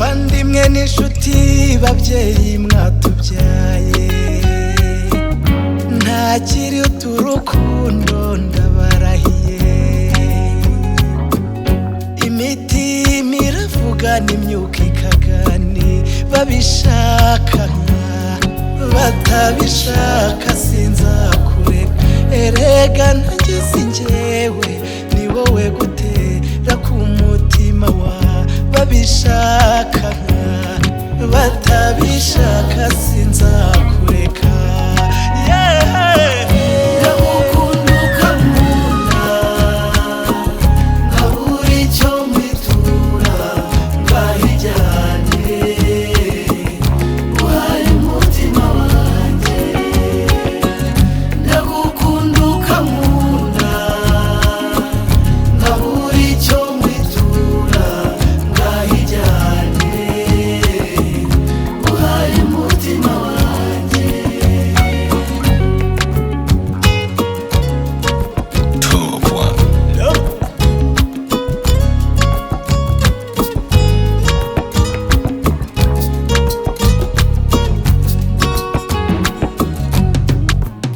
bavandimwe n'inshuti babyeyi mwatubyaye ntakiri uturukundo ndabarahiye imitima iravuga n'imyuka ikagani babishaka batabishaka sinzakureka erega nanjye sinjyewe ni wowe gutera ku mutima wa babishaka batabishaka sinzakureka ndagukunda ukankunda nkabura icyo mwitura ngahijyane uhaye umutima wanjye ndagukunda ukankunda nkabura icyo mwitura ngahijyane uhaye umutima wanjye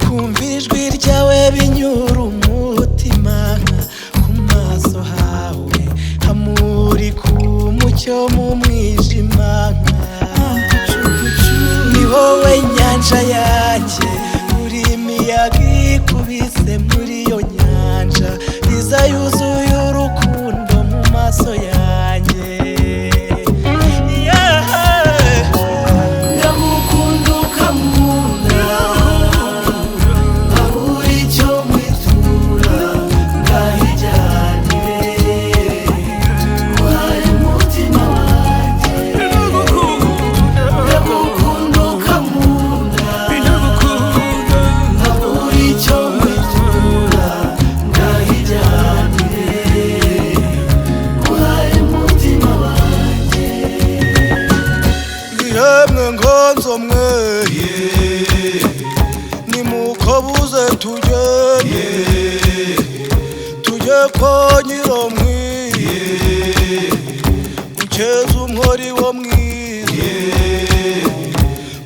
kumva ijwi ryawe binyura umutima ku maso hawe hamurika umucyo mu mwijima ni wowe nyanja yanjye uri imiyaga ikubise muri iyo nyanja iza yuzuye urukundo mu maso yanjye ndagukunda ukankunda nkabura icyo mwitura ngahijyane uhaye umutima wanjye ndagukunda ukankunda nkabura icyo mwitura ngahijyane uhaye umutima wanjye yemwe nkonzo mwe nimukobuze tujye kwa nyiromwi ukeza umwori wo mwiza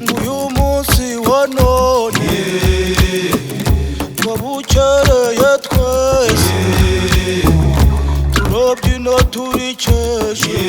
nguyu munsi wa none wabukereye twese turabyina turikeshe